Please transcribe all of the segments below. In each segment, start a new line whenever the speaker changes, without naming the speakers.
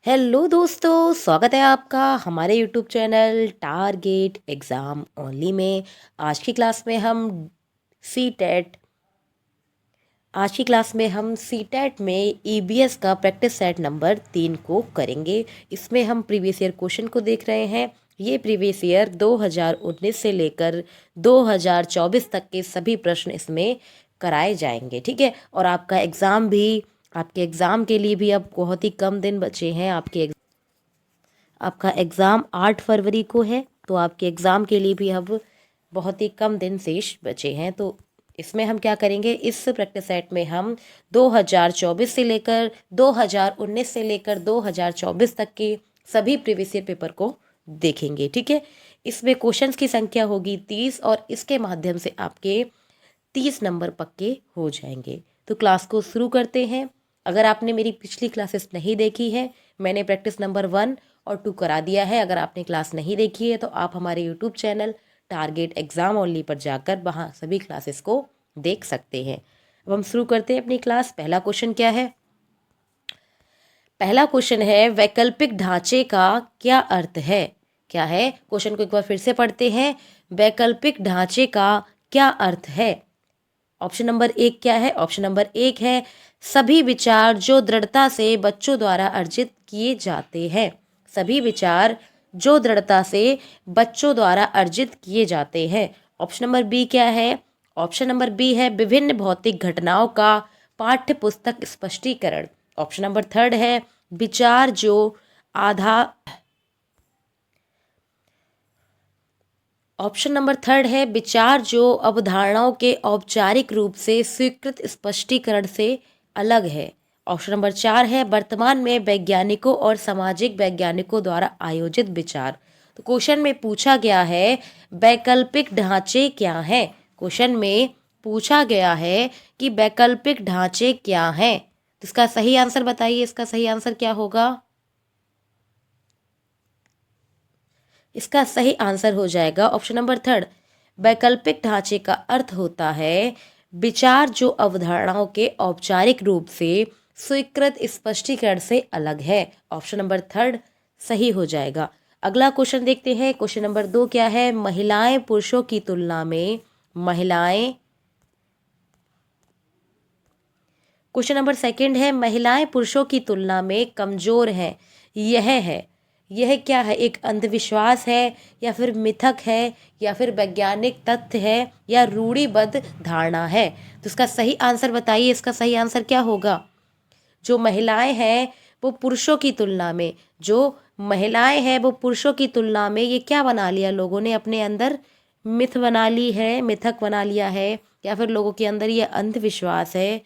Hello दोस्तों, स्वागत है आपका हमारे YouTube channel target exam only में। आज की क्लास में हम सी टेट आज की क्लास में हम सी टेट में ईबीएस का प्रैक्टिस सेट नंबर 3 को करेंगे। इसमें हम प्रीवियस ईयर क्वेश्चन को देख रहे हैं। ये प्रीवियस ईयर 2019 से लेकर 2024 तक के सभी प्रश्न इसमें कराए जाएंगे, ठीक है। और आपके एग्ज़ाम के लिए भी अब बहुत ही कम दिन बचे हैं। आपका एग्ज़ाम 8 फरवरी को है, तो आपके एग्ज़ाम के लिए भी अब बहुत ही कम दिन शेष बचे हैं। तो इसमें हम क्या करेंगे, इस प्रैक्टिस सेट में हम 2024 से लेकर 2019 से लेकर 2024 तक के सभी प्रीवियस ईयर पेपर को देखेंगे, ठीक है। इसमें क्वेश्चंस की संख्या होगी 30 और इसके माध्यम से आपके 30 नंबर पक्के हो जाएंगे। तो क्लास को शुरू करते हैं। अगर आपने मेरी पिछली क्लासेस नहीं देखी है, मैंने प्रैक्टिस नंबर 1 और 2 करा दिया है। अगर आपने क्लास नहीं देखी है तो आप हमारे YouTube channel target exam only पर जाकर वहाँ सभी क्लासेस को देख सकते हैं। अब हम शुरू करते हैं अपनी क्लास। पहला क्वेश्चन क्या है? पहला क्वेश्चन है, वैकल्पिक ढांचे का क्या अर्थ है? क्या है? क्वेश्चन को एक बार फिर से पढ़ते हैं। वैकल्पिक ढांचे का क्या अर्थ है? ऑप्शन नंबर 1 क्या है? ऑप्शन नंबर 1 है सभी विचार जो दृढ़ता से बच्चों द्वारा अर्जित किए जाते हैं। सभी विचार जो दृढ़ता से बच्चों द्वारा अर्जित किए जाते हैं। ऑप्शन नंबर बी क्या है? ऑप्शन नंबर बी है विभिन्न भौतिक घटनाओं का पाठ्य पुस्तक स्पष्टीकरण। ऑप्शन नंबर 3 है विचार जो आधा ऑप्शन नंबर 3 है विचार जो अवधारणाओं के औपचारिक रूप से स्वीकृत स्पष्टीकरण से अलग है। ऑप्शन नंबर 4 है वर्तमान में वैज्ञानिकों और सामाजिक वैज्ञानिकों द्वारा आयोजित विचार। तो क्वेश्चन में पूछा गया है वैकल्पिक ढांचे क्या है। क्वेश्चन में पूछा गया है कि वैकल्पिक ढांचे क्या हैं। तो इसका सही आंसर बताइए। इसका सही आंसर क्या होगा? इसका सही आंसर हो जाएगा ऑप्शन नंबर 3। वैकल्पिक ढांचे का अर्थ होता है विचार जो अवधारणाओं के औपचारिक रूप से स्वीकृत स्पष्टीकरण से अलग है। ऑप्शन नंबर 3 सही हो जाएगा। अगला क्वेश्चन देखते हैं। क्वेश्चन नंबर 2 क्या है? महिलाएं पुरुषों की तुलना में महिलाएं क्वेश्चन नंबर 2 है महिलाएं पुरुषों की तुलना में कमजोर हैं। यह क्या है? एक अंधविश्वास है या फिर मिथक है या फिर वैज्ञानिक तथ्य है या रूढ़िबद्ध धारणा है? तो इसका सही आंसर बताइए। इसका सही आंसर क्या होगा? जो महिलाएं हैं वो पुरुषों की तुलना में वो पुरुषों की तुलना में ये क्या बना लिया लोगों ने अपने अंदर? मिथ बना ली है, मिथक बना लिया है, या फिर लोगों के अंदर ये अंधविश्वास है।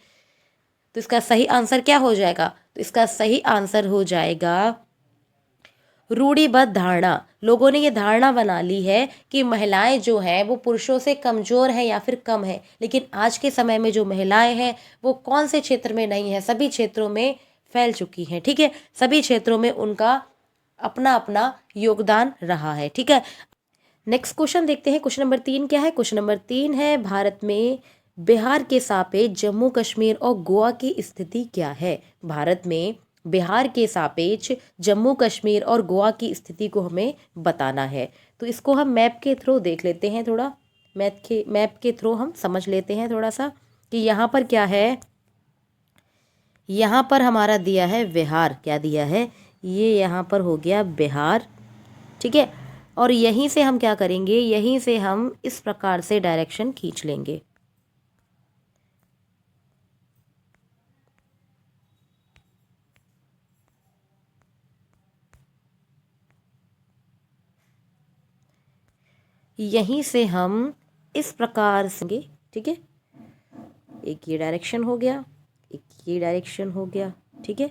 तो इसका सही आंसर क्या हो जाएगा? तो इसका सही आंसर हो जाएगा रूढ़िबद्ध धारणा। लोगों ने ये धारणा बना ली है कि महिलाएं जो हैं वो पुरुषों से कमजोर हैं या फिर कम है। लेकिन आज के समय में जो महिलाएं हैं वो कौन से क्षेत्र में नहीं है? सभी क्षेत्रों में फैल चुकी हैं, ठीक है। सभी क्षेत्रों में उनका अपना अपना योगदान रहा है, ठीक है। नेक्स्ट क्वेश्चन देखते हैं। क्वेश्चन नंबर 3 क्या है? क्वेश्चन नंबर 3 है भारत में बिहार के सापेक्ष जम्मू कश्मीर और गोवा की स्थिति क्या है? भारत में बिहार के सापेक्ष जम्मू कश्मीर और गोवा की स्थिति को हमें बताना है। तो इसको हम मैप के थ्रू देख लेते हैं। थोड़ा मैप के थ्रू हम समझ लेते हैं थोड़ा सा कि यहाँ पर क्या है। यहाँ पर हमारा दिया है बिहार। क्या दिया है? ये यहाँ पर हो गया बिहार, ठीक है। और यहीं से हम क्या करेंगे? यहीं से हम इस प्रकार से डायरेक्शन खींच लेंगे। यहीं से हम इस प्रकार से, ठीक है। एक ये डायरेक्शन हो गया, एक ये डायरेक्शन हो गया, ठीक है।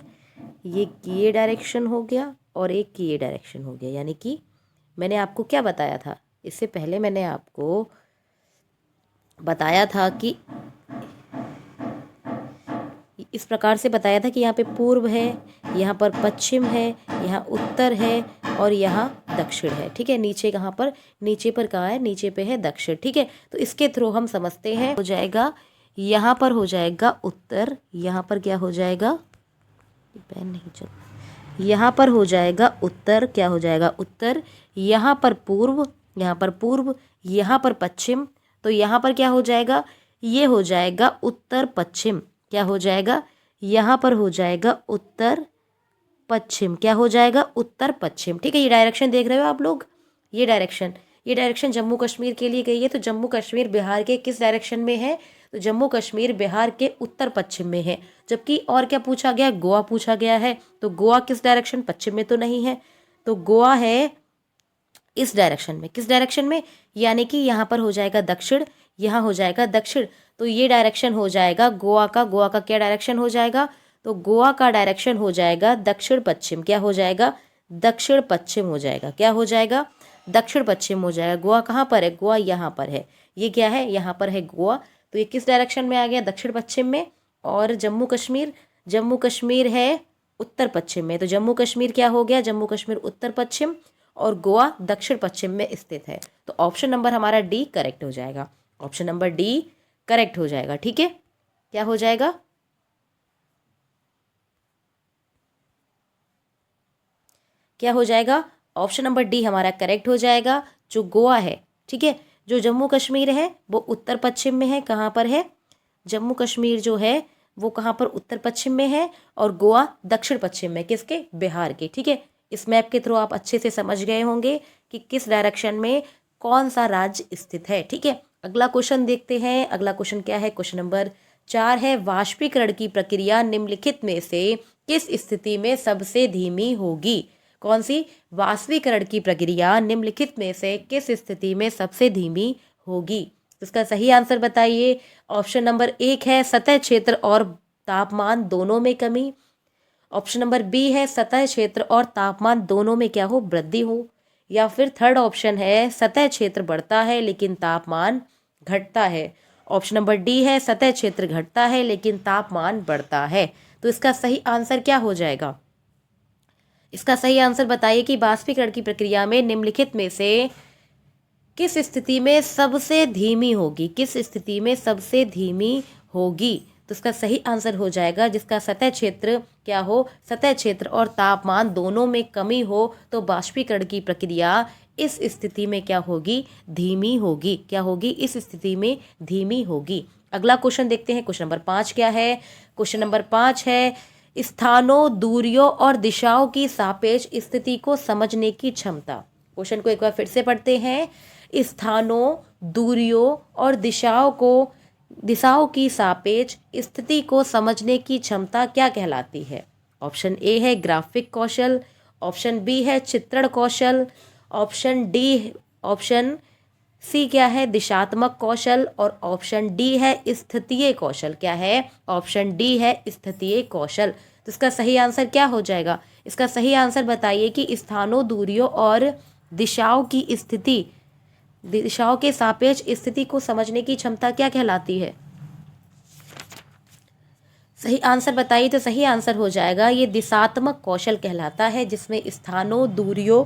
ये डायरेक्शन हो गया और एक ये डायरेक्शन हो गया। यानी कि मैंने आपको क्या बताया था? इससे पहले मैंने आपको बताया था कि इस प्रकार से बताया था कि यहाँ पे पूर्व है, यहाँ पर पश्चिम है, यहाँ उत्तर है और यहाँ दक्षिण है, ठीक है। नीचे पर कहाँ है? नीचे पे है दक्षिण, ठीक है। तो इसके थ्रू हम समझते हैं हो जाएगा, यहाँ पर हो जाएगा उत्तर, यहाँ पर क्या हो जाएगा? पेन नहीं चल यहाँ पर हो जाएगा उत्तर, क्या हो जाएगा उत्तर, यहाँ पर पूर्व, यहाँ पर पूर्व, यहाँ पर पश्चिम, तो यहाँ पर क्या हो जाएगा, ये हो जाएगा उत्तर पश्चिम, क्या हो जाएगा, यहाँ पर हो जाएगा उत्तर पश्चिम, क्या हो जाएगा उत्तर पश्चिम। ठीक है, ये डायरेक्शन देख रहे हो आप लोग, ये डायरेक्शन जम्मू कश्मीर के लिए गई है। तो जम्मू कश्मीर बिहार के किस डायरेक्शन में है, तो जम्मू कश्मीर बिहार के उत्तर पश्चिम में है। जबकि और क्या पूछा गया, गोवा पूछा गया है, तो गोवा किस डायरेक्शन, पश्चिम में तो नहीं है, तो गोवा है इस डायरेक्शन में, किस डायरेक्शन में, यानी कि यहाँ पर हो जाएगा दक्षिण, यहाँ हो जाएगा दक्षिण, तो ये डायरेक्शन हो जाएगा गोवा का। गोवा का क्या डायरेक्शन हो जाएगा, तो गोवा का डायरेक्शन हो जाएगा दक्षिण पश्चिम, क्या हो जाएगा, दक्षिण पश्चिम हो जाएगा, क्या हो जाएगा, दक्षिण पश्चिम हो जाएगा। गोवा कहाँ पर है, गोवा यहाँ पर है, ये क्या है, यहाँ पर है गोवा, तो ये किस डायरेक्शन में आ गया, दक्षिण पश्चिम में। और जम्मू कश्मीर है उत्तर पश्चिम में, तो जम्मू कश्मीर क्या हो गया, जम्मू कश्मीर उत्तर पश्चिम और गोवा दक्षिण पश्चिम में स्थित है। तो ऑप्शन नंबर हमारा डी करेक्ट हो जाएगा, ऑप्शन नंबर डी करेक्ट हो जाएगा। ठीक है, क्या हो जाएगा, क्या हो जाएगा, ऑप्शन नंबर डी हमारा करेक्ट हो जाएगा। जो गोवा है, ठीक है, जो जम्मू कश्मीर है वो उत्तर पश्चिम में है, कहाँ पर है, जम्मू कश्मीर जो है वो कहाँ पर, उत्तर पश्चिम में है, और गोवा दक्षिण पश्चिम में, किसके, बिहार के। ठीक है, इस मैप के थ्रू आप अच्छे से समझ गए होंगे कि किस डायरेक्शन में कौन सा राज्य स्थित है। ठीक है, अगला क्वेश्चन देखते हैं। अगला क्वेश्चन क्या है, क्वेश्चन नंबर 4 है, वाष्पीकरण की प्रक्रिया निम्नलिखित में से किस स्थिति में सबसे धीमी होगी। कौन सी, वाष्पीकरण की प्रक्रिया निम्नलिखित में से किस स्थिति में सबसे धीमी होगी। इसका सही आंसर बताइए। ऑप्शन नंबर 1 है सतह क्षेत्र और तापमान दोनों में कमी। ऑप्शन नंबर बी है सतह क्षेत्र और तापमान दोनों में क्या हो, वृद्धि हो। या फिर थर्ड ऑप्शन है सतह क्षेत्र बढ़ता है लेकिन तापमान घटता है। ऑप्शन नंबर डी है सतह क्षेत्र घटता है लेकिन तापमान बढ़ता है। तो इसका सही आंसर क्या हो जाएगा, इसका सही आंसर बताइए कि वाष्पीकरण की प्रक्रिया में निम्नलिखित में से किस स्थिति में सबसे धीमी होगी, किस स्थिति में सबसे धीमी होगी। तो इसका सही आंसर हो जाएगा जिसका सतह क्षेत्र क्या हो, सतह क्षेत्र और तापमान दोनों में कमी हो, तो वाष्पीकरण की प्रक्रिया इस स्थिति में क्या होगी, धीमी होगी। क्या होगी, इस स्थिति में धीमी होगी। अगला क्वेश्चन देखते हैं, क्वेश्चन नंबर 5 क्या है। क्वेश्चन नंबर 5 है, स्थानों, दूरियों और दिशाओं की सापेक्ष स्थिति को समझने की क्षमता। क्वेश्चन को एक बार फिर से पढ़ते हैं। स्थानों, दूरियों और दिशाओं की सापेक्ष स्थिति को समझने की क्षमता क्या कहलाती है। ऑप्शन ए है ग्राफिक कौशल, ऑप्शन बी है चित्रण कौशल, ऑप्शन सी क्या है, दिशात्मक कौशल, और ऑप्शन डी है स्थितीय कौशल। क्या है, ऑप्शन डी है स्थितीय कौशल। तो इसका सही आंसर क्या हो जाएगा, इसका सही आंसर बताइए कि स्थानों, दूरियों और दिशाओं के सापेक्ष स्थिति को समझने की क्षमता क्या कहलाती है। सही आंसर बताइए। तो सही आंसर हो जाएगा ये दिशात्मक कौशल कहलाता है, जिसमें स्थानों, दूरियों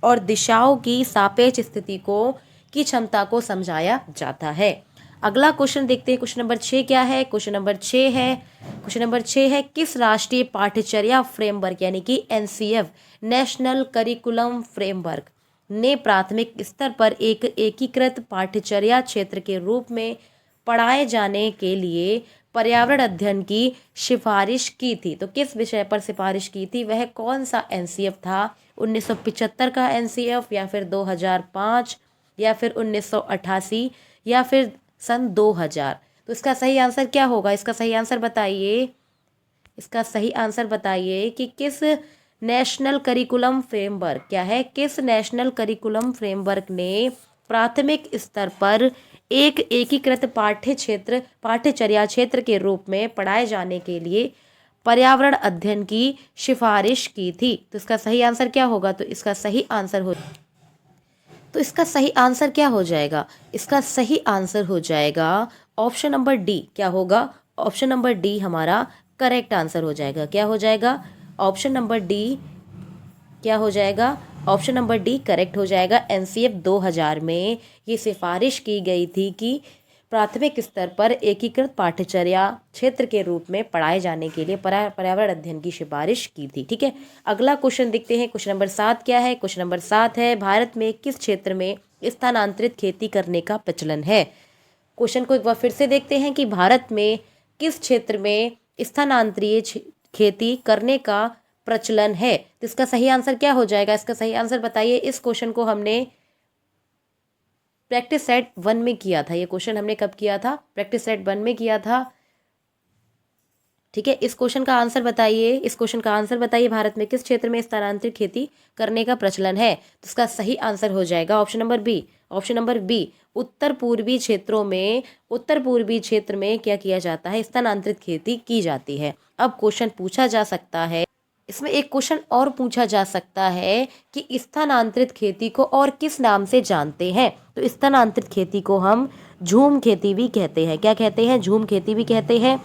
और दिशाओं की सापेक्ष स्थिति की क्षमता को समझाया जाता है। अगला क्वेश्चन देखते हैं, क्वेश्चन नंबर 6 क्या है। क्वेश्चन नंबर 6 है किस राष्ट्रीय पाठ्यचर्या फ्रेमवर्क यानी कि एनसीएफ, नेशनल करिकुलम फ्रेमवर्क ने प्राथमिक स्तर पर एक एकीकृत पाठ्यचर्या क्षेत्र के रूप में पढ़ाए जाने के लिए पर्यावरण अध्ययन की सिफारिश की थी। तो किस विषय पर सिफारिश की थी, वह कौन सा एनसीएफ था, 1975 का एनसीएफ, या फिर 2005, या फिर 1988, या फिर सन 2000। तो इसका सही आंसर क्या होगा, इसका सही आंसर बताइए। इसका सही आंसर बताइए कि किस नेशनल करिकुलम फ्रेमवर्क, क्या है, किस नेशनल करिकुलम फ्रेमवर्क ने प्राथमिक स्तर पर एक एकीकृत पाठ्यचर्या क्षेत्र के रूप में पढ़ाए जाने के लिए पर्यावरण अध्ययन की सिफारिश की थी। तो इसका सही आंसर क्या होगा, तो इसका सही आंसर क्या हो जाएगा, इसका सही आंसर हो जाएगा ऑप्शन नंबर डी। क्या होगा, ऑप्शन नंबर डी हमारा करेक्ट आंसर हो जाएगा। क्या हो जाएगा, ऑप्शन नंबर डी क्या हो जाएगा, ऑप्शन नंबर डी करेक्ट हो जाएगा। एनसीएफ 2000 में ये सिफारिश की गई थी कि प्राथमिक स्तर पर एकीकृत पाठ्यचर्या क्षेत्र के रूप में पढ़ाए जाने के लिए पर्यावरण अध्ययन की सिफारिश की थी। ठीक है, अगला क्वेश्चन देखते हैं। क्वेश्चन नंबर 7 क्या है? क्वेश्चन नंबर 7 है, भारत में किस क्षेत्र में स्थानांतरित खेती करने का प्रचलन है? क्वेश्चन को एक बार फिर से देखते हैं कि भारत में किस क्षेत्र में स्थानांतरीय खेती करने का प्रचलन है। तो इसका सही आंसर क्या हो जाएगा? इसका सही आंसर बताइए। इस क्वेश्चन को हमने प्रैक्टिस सेट 1 में किया था। ये क्वेश्चन हमने कब किया था? प्रैक्टिस सेट 1 में किया था। ठीक है, इस क्वेश्चन का आंसर बताइए। इस क्वेश्चन का आंसर बताइए, भारत में किस क्षेत्र में स्थानांतरित खेती करने का प्रचलन है? तो इसका सही आंसर हो जाएगा option number B. Option number B, उत्तर पूर्वी क्षेत्रों में, उत्तर पूर्वी क्षेत्र में क्या किया जाता है? स्थानांतरित खेती की जाती है। अब क्वेश्चन पूछा जा सकता है, इसमें एक क्वेश्चन और पूछा जा सकता है कि स्थानांतरित खेती को और किस नाम से जानते हैं? तो स्थानांतरित खेती को हम झूम खेती भी कहते हैं। क्या कहते हैं? झूम खेती भी कहते हैं।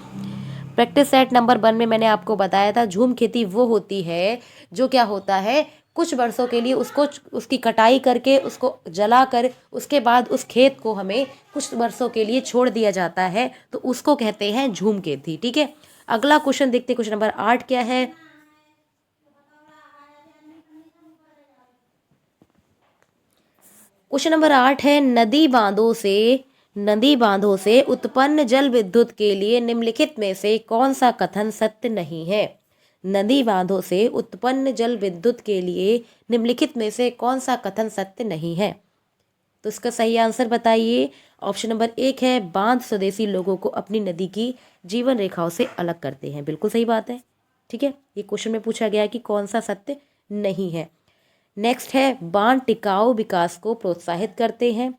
प्रैक्टिस सेट नंबर 1 में मैंने आपको बताया था, झूम खेती वो होती है जो क्या होता है, कुछ वर्षों के लिए उसको, उसकी कटाई करके, उसको जलाकर, उसके बाद उस खेत को हमें कुछ वर्षों के लिए छोड़ दिया जाता है, तो उसको कहते हैं झूम खेती। ठीक है, अगला क्वेश्चन देखते हैं। क्वेश्चन नंबर 8 क्या है? क्वेश्चन नंबर 8 है, नदी बांधों से उत्पन्न जल विद्युत के लिए निम्नलिखित में से कौन सा कथन सत्य नहीं है? नदी बांधों से उत्पन्न जल विद्युत के लिए निम्नलिखित में से कौन सा कथन सत्य नहीं है? तो इसका सही आंसर बताइए। ऑप्शन नंबर 1 है, बांध स्वदेशी लोगों को अपनी नदी की जीवन रेखाओं से अलग करते हैं। बिल्कुल सही बात है। ठीक है, ये क्वेश्चन में पूछा गया है कि कौन सा सत्य नहीं है। नेक्स्ट है, बांध टिकाऊ विकास को प्रोत्साहित करते हैं।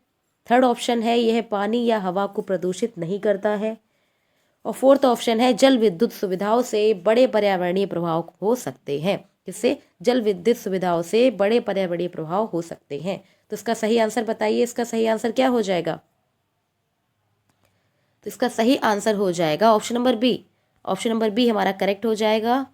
थर्ड ऑप्शन है, यह पानी या हवा को प्रदूषित नहीं करता है। और फोर्थ ऑप्शन है, जल विद्युत सुविधाओं से बड़े पर्यावरणीय प्रभाव हो सकते हैं। इससे जल विद्युत सुविधाओं से बड़े पर्यावरणीय प्रभाव हो सकते हैं। तो इसका सही आंसर बताइए। इसका सही आंसर क्या हो जाएगा? तो इसका सही आंसर हो जाएगा option number B. Option number B हमारा करेक्ट हो जाएगा।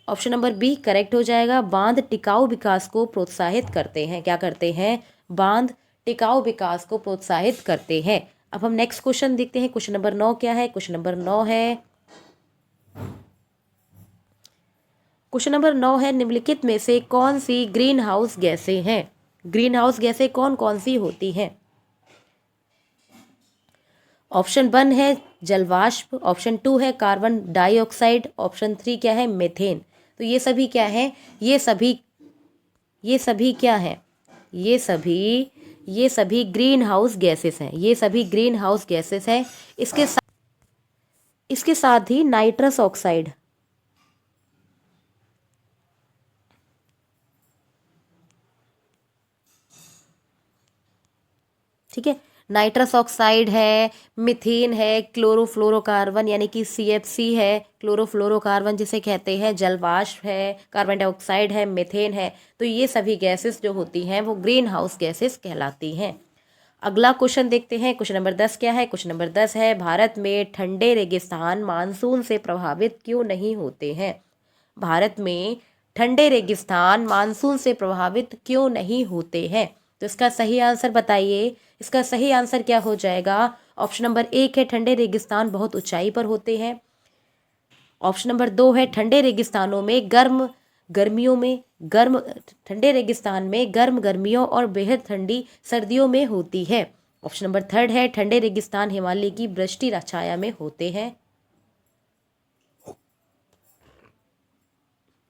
ऑप्शन नंबर बी करेक्ट हो जाएगा। बांध टिकाऊ विकास को प्रोत्साहित करते हैं। क्या करते हैं? बांध टिकाऊ विकास को प्रोत्साहित करते हैं। अब हम नेक्स्ट क्वेश्चन देखते हैं। क्वेश्चन नंबर 9 क्या है? क्वेश्चन नंबर 9 है, क्वेश्चन नंबर 9 है, निम्नलिखित में से कौन सी ग्रीन हाउस गैसें हैं? ग्रीन हाउस गैसें कौन कौन सी होती हैं? ऑप्शन 1 है जलवाष्प, ऑप्शन 2 है कार्बन डाइऑक्साइड, ऑप्शन 3 क्या है? मीथेन। तो ये सभी क्या है? ये सभी क्या है? ये सभी ग्रीन हाउस गैसेस हैं। ये सभी ग्रीन हाउस गैसेस हैं। इसके साथ ही नाइट्रस ऑक्साइड, ठीक है, नाइट्रस ऑक्साइड है, मीथेन है, क्लोरोफ्लोरोकार्बन यानी कि CFC है, क्लोरोफ्लोरोकार्बन जिसे कहते हैं, जलवाष्प है, कार्बन डाइऑक्साइड है, मीथेन है। तो ये सभी गैसेस जो होती हैं वो ग्रीन हाउस गैसेस कहलाती हैं। अगला क्वेश्चन देखते हैं। क्वेश्चन नंबर 10 क्या है? क्वेश्चन नंबर 10 है, भारत में ठंडे रेगिस्तान मानसून से प्रभावित क्यों नहीं होते हैं? भारत में ठंडे रेगिस्तान मानसून से प्रभावित क्यों नहीं होते हैं? तो इसका सही आंसर बताइए। इसका सही आंसर क्या हो जाएगा? ऑप्शन नंबर 1 है, ठंडे रेगिस्तान बहुत ऊंचाई पर होते हैं। ऑप्शन नंबर 2 है, ठंडे रेगिस्तानों में ठंडे रेगिस्तान में गर्म गर्मियों और बेहद ठंडी सर्दियों में होती है। ऑप्शन नंबर 3 है, ठंडे रेगिस्तान हिमालय की वृष्टि छाया में होते हैं।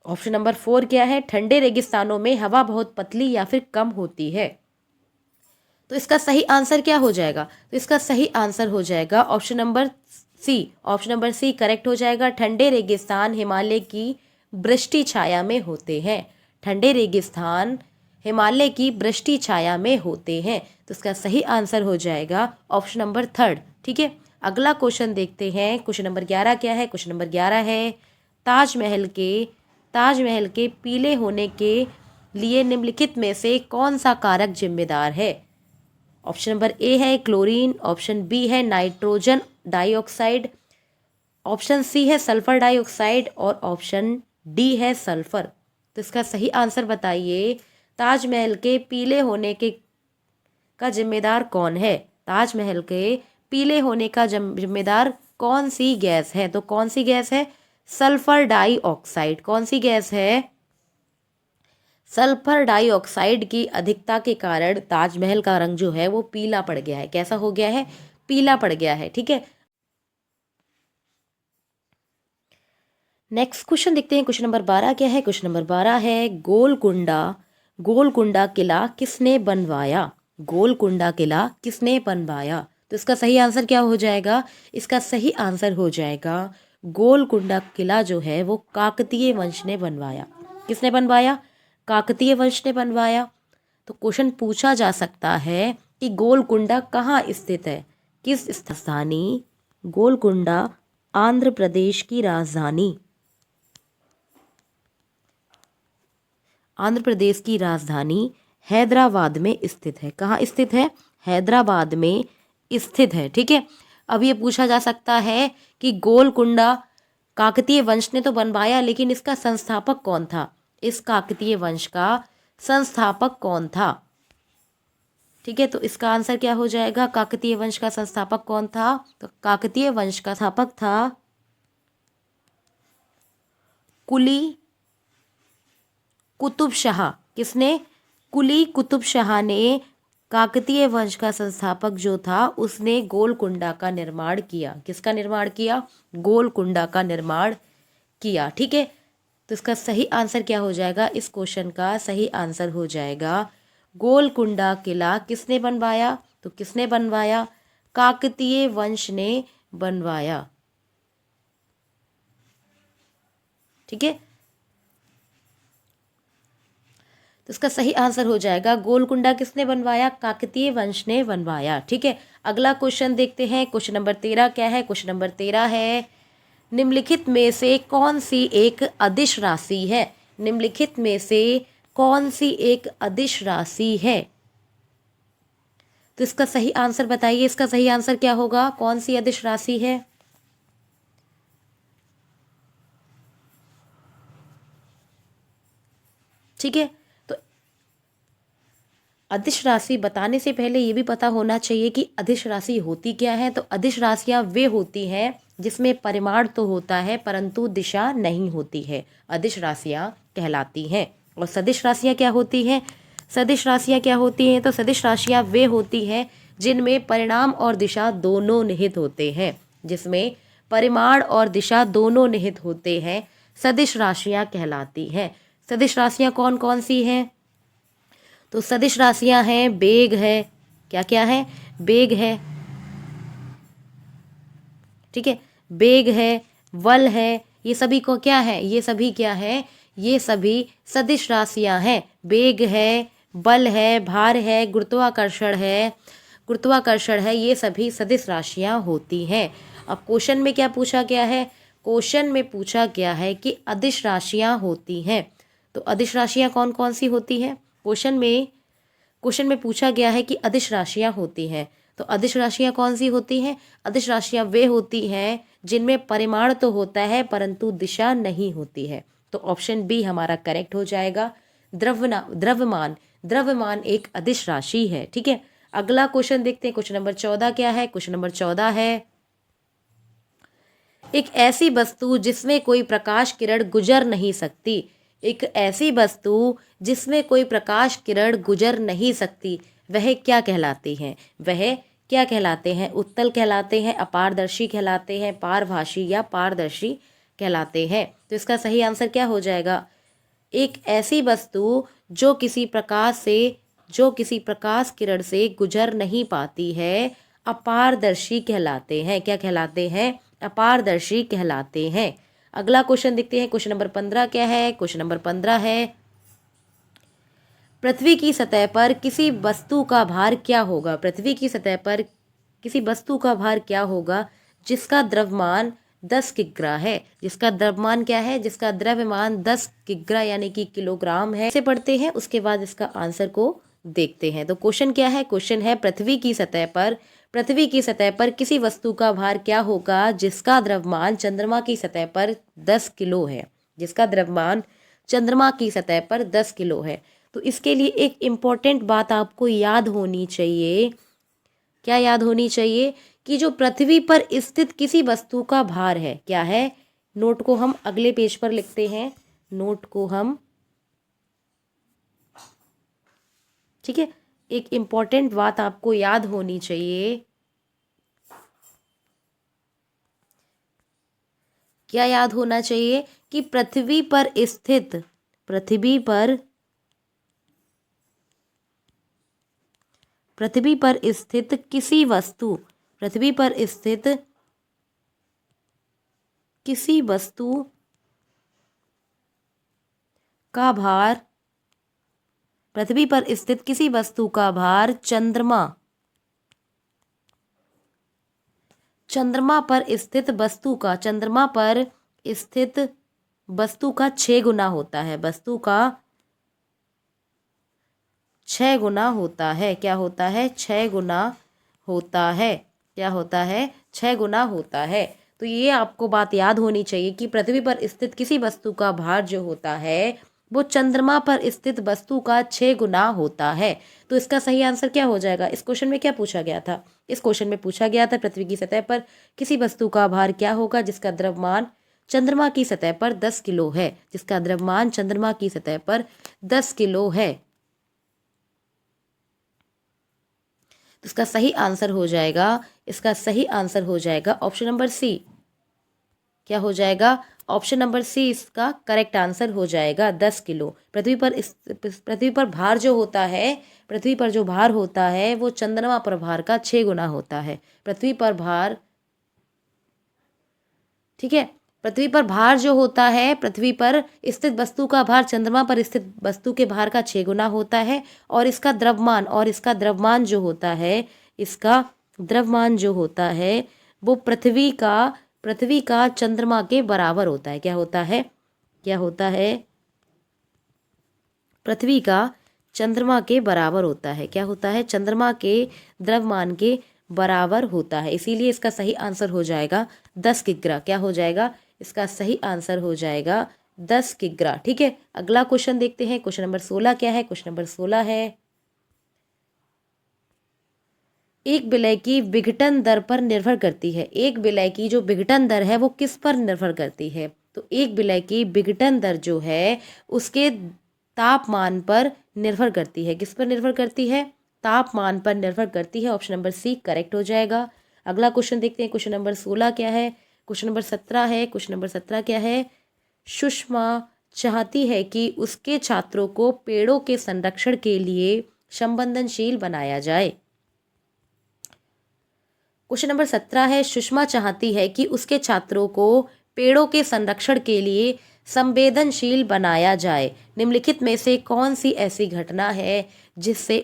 ऑप्शन नंबर 4 क्या है? ठंडे रेगिस्तानों में हवा बहुत पतली या फिर कम होती है। तो इसका सही आंसर क्या हो जाएगा? तो इसका सही आंसर हो जाएगा option number C. Option number C correct हो जाएगा। ठंडे रेगिस्तान हिमालय की वृष्टि छाया में होते हैं। ठंडे रेगिस्तान हिमालय की वृष्टि छाया में होते हैं। तो इसका सही आंसर हो जाएगा ऑप्शन नंबर 3। ठीक है, अगला क्वेश्चन देखते हैं। क्वेश्चन नंबर 11 क्या है? क्वेश्चन नंबर 11 है, ताजमहल के पीले होने के लिए निम्नलिखित में से कौन सा कारक जिम्मेदार है? ऑप्शन नंबर ए है क्लोरीन, ऑप्शन बी है नाइट्रोजन डाइऑक्साइड, ऑप्शन सी है सल्फर डाइऑक्साइड और ऑप्शन डी है सल्फर। तो इसका सही आंसर बताइए। ताजमहल के पीले होने के का जिम्मेदार कौन है? ताजमहल के पीले होने का जिम्मेदार कौन सी गैस है? तो कौन सी गैस है? Sulphur dioxide. कौन सी गैस है? सल्फर डाइऑक्साइड की अधिकता के कारण ताजमहल का रंग जो है वो पीला पड़ गया है। कैसा हो गया है? पीला पड़ गया है। ठीक है, नेक्स्ट क्वेश्चन देखते हैं। क्वेश्चन नंबर 12 क्या है? क्वेश्चन नंबर 12 है गोलकुंडा किला किसने बनवाया? गोलकुंडा किला किसने बनवाया? तो इसका सही आंसर क्या हो जाएगा? इसका सही आंसर हो जाएगा गोलकुंडा किला जो है वो काकतीय वंश ने बनवाया। किसने बनवाया? काकतीय वंश ने बनवाया। तो क्वेश्चन पूछा जा सकता है कि गोलकुंडा कहाँ स्थित है? किस राजधानी? गोलकुंडा आंध्र प्रदेश की राजधानी, आंध्र प्रदेश की राजधानी हैदराबाद में स्थित है। कहाँ स्थित है? हैदराबाद में स्थित है। ठीक है, अब ये पूछा जा सकता है कि गोलकुंडा काकतीय वंश ने तो बनवाया, लेकिन इसका संस्थापक कौन था? इस काकतीय वंश का संस्थापक कौन था? ठीक है, तो इसका आंसर क्या हो जाएगा? काकतीय वंश का संस्थापक कौन था? तो काकतीय वंश का स्थापक था कुली कुतुब शाह। किसने? कुली कुतुब शाह ने काकतीय वंश का संस्थापक जो था उसने गोलकुंडा का निर्माण किया। किसका निर्माण किया? गोलकुंडा का निर्माण किया। ठीक है, तो इसका सही आंसर क्या हो जाएगा? इस क्वेश्चन का सही आंसर हो जाएगा गोलकुंडा किला किसने बनवाया? तो किसने बनवाया? काकतीय वंश ने बनवाया। ठीक है, तो इसका सही आंसर हो जाएगा गोलकुंडा किसने बनवाया? काकतीय वंश ने बनवाया। ठीक है, अगला क्वेश्चन देखते हैं। क्वेश्चन नंबर 13 क्या है? क्वेश्चन नंबर 13 है निम्नलिखित में से कौन सी एक अदिश राशि है? निम्नलिखित में से कौन सी एक अदिश राशि है? तो इसका सही आंसर बताइए। इसका सही आंसर क्या होगा? कौन सी अदिश राशि है? ठीक है, तो अदिश राशि बताने से पहले ये भी पता होना चाहिए कि अदिश राशि होती क्या है। तो अदिश राशियाँ वे होती हैं जिसमें परिमाण तो होता है परंतु दिशा नहीं होती है, अदिश राशियाँ कहलाती हैं। और सदिश राशियाँ क्या होती हैं? सदिश राशियाँ क्या होती हैं? तो सदिश राशियाँ वे होती हैं जिनमें परिणाम और दिशा दोनों निहित होते हैं। जिसमें परिमाण और दिशा दोनों निहित होते हैं, सदिश राशियाँ कहलाती हैं। सदिश राशियाँ कौन कौन सी हैं? तो सदिश राशियां हैं बेग है। क्या क्या है? बेग है। ठीक है, बेग है, वल है, ये सभी को क्या है? ये सभी क्या है? ये सभी सदिश राशियां हैं। बेग है, बल है, भार है, गुरुत्वाकर्षण है, गुरुत्वाकर्षण है, ये सभी सदिश राशियां होती हैं। अब क्वेश्चन में क्या पूछा गया है? क्वेश्चन में पूछा गया है कि अदिश राशियां होती हैं। तो अदिश राशियां कौन कौन सी होती हैं? क्वेश्चन में पूछा गया है कि अदिश राशियां होती हैं। तो अदिश राशियां कौन सी होती हैं? अदिश राशियां वे होती हैं जिनमें परिमाण तो होता है परंतु दिशा नहीं होती है। तो ऑप्शन बी हमारा करेक्ट हो जाएगा। द्रव्यमान, द्रव्यमान एक अदिश राशि है। ठीक है, अगला क्वेश्चन देखते हैं। क्वेश्चन नंबर 14 क्या है? क्वेश्चन नंबर 14 है एक ऐसी वस्तु जिसमें कोई प्रकाश किरण गुजर नहीं सकती। एक ऐसी वस्तु जिसमें कोई प्रकाश किरण गुजर नहीं सकती, वह क्या कहलाती है? वह क्या कहलाते हैं? उत्तल कहलाते हैं, अपारदर्शी कहलाते हैं, पारभासी या पारदर्शी कहलाते हैं। तो इसका सही आंसर क्या हो जाएगा? एक ऐसी वस्तु जो किसी प्रकाश किरण से गुजर नहीं पाती है, अपारदर्शी कहलाते हैं। क्या कहलाते हैं? अपारदर्शी कहलाते हैं। अगला क्वेश्चन देखते हैं। क्वेश्चन नंबर 15 क्या है? क्वेश्चन नंबर 15 है पृथ्वी की सतह पर किसी वस्तु का भार क्या होगा? पृथ्वी की सतह पर किसी वस्तु का भार क्या होगा जिसका द्रव्यमान 10 किग्रा है? जिसका द्रव्यमान क्या है? जिसका द्रव्यमान 10 किग्रा यानी कि किलोग्राम है। से पढ़ते हैं, उसके बाद इसका आंसर को देखते हैं। तो क्वेश्चन क्या है? क्वेश्चन है पृथ्वी की सतह पर किसी वस्तु का भार क्या होगा जिसका द्रव्यमान चंद्रमा की सतह पर 10 किलो है। जिसका द्रव्यमान चंद्रमा की सतह पर 10 किलो है। तो इसके लिए एक इम्पॉर्टेंट बात आपको याद होनी चाहिए। क्या याद होनी चाहिए? कि जो पृथ्वी पर स्थित किसी वस्तु का भार है, क्या है? नोट को हम अगले पेज पर लिखते हैं। नोट को हम, ठीक है, एक इम्पॉर्टेंट बात आपको याद होनी चाहिए। क्या याद होना चाहिए? कि पृथ्वी पर स्थित, पृथ्वी पर स्थित किसी वस्तु, पृथ्वी पर स्थित किसी वस्तु का भार, पृथ्वी पर स्थित किसी वस्तु का भार चंद्रमा पर स्थित वस्तु का, चंद्रमा पर स्थित वस्तु का 6 गुना होता है। वस्तु का 6 गुना होता है। क्या होता है? 6 गुना होता है। क्या होता है? 6 गुना होता है। तो ये आपको बात याद होनी चाहिए कि पृथ्वी पर स्थित किसी वस्तु का भार जो होता है वो चंद्रमा पर स्थित वस्तु का 6 गुना होता है। तो इसका सही आंसर क्या हो जाएगा? इस क्वेश्चन में क्या पूछा गया था? इस क्वेश्चन में पूछा गया था पृथ्वी की सतह पर किसी वस्तु का भार क्या होगा जिसका द्रव्यमान चंद्रमा की सतह पर 10 किलो है, जिसका द्रव्यमान चंद्रमा की सतह पर 10 किलो है। तो इसका सही आंसर हो जाएगा, इसका सही आंसर हो जाएगा ऑप्शन नंबर सी। क्या हो जाएगा? ऑप्शन नंबर सी इसका करेक्ट आंसर हो जाएगा, 10 किलो। पृथ्वी पर भार जो होता है, पृथ्वी पर जो भार होता है वो चंद्रमा पर भार का 6 गुना होता है। पृथ्वी पर भार, ठीक है, पृथ्वी पर भार जो होता है, पृथ्वी पर स्थित वस्तु का भार चंद्रमा पर स्थित वस्तु के भार का 6 गुना होता है। और इसका द्रव्यमान जो होता है, इसका द्रव्यमान जो होता है वो पृथ्वी का चंद्रमा के बराबर होता है। क्या होता है? क्या होता है? पृथ्वी का चंद्रमा के बराबर होता है। क्या होता है? चंद्रमा के द्रव्यमान के बराबर होता है। इसीलिए इसका सही आंसर हो जाएगा 10 किग्रा। क्या हो जाएगा? इसका सही आंसर हो जाएगा 10 किग्रा। ठीक है, अगला क्वेश्चन देखते हैं। क्वेश्चन नंबर 16 क्या है? क्वेश्चन नंबर 16 है, एक विलय की विघटन दर पर निर्भर करती है। एक विलय की जो विघटन दर है वो किस पर निर्भर करती है? तो एक विलय की विघटन दर जो है उसके तापमान पर निर्भर करती है। किस पर निर्भर करती है? तापमान पर निर्भर करती है। ऑप्शन नंबर सी करेक्ट हो जाएगा। अगला क्वेश्चन देखते हैं। क्वेश्चन नंबर 16 क्या है? क्वेश्चन नंबर 17 है। क्वेश्चन नंबर 17 क्या है? सुषमा चाहती है कि उसके छात्रों को पेड़ों के संरक्षण के लिए संवेदनशील बनाया जाए। क्वेश्चन नंबर 17 है, सुषमा चाहती है कि उसके छात्रों को पेड़ों के संरक्षण के लिए संवेदनशील बनाया जाए। निम्नलिखित में से कौन सी ऐसी घटना है जिसमें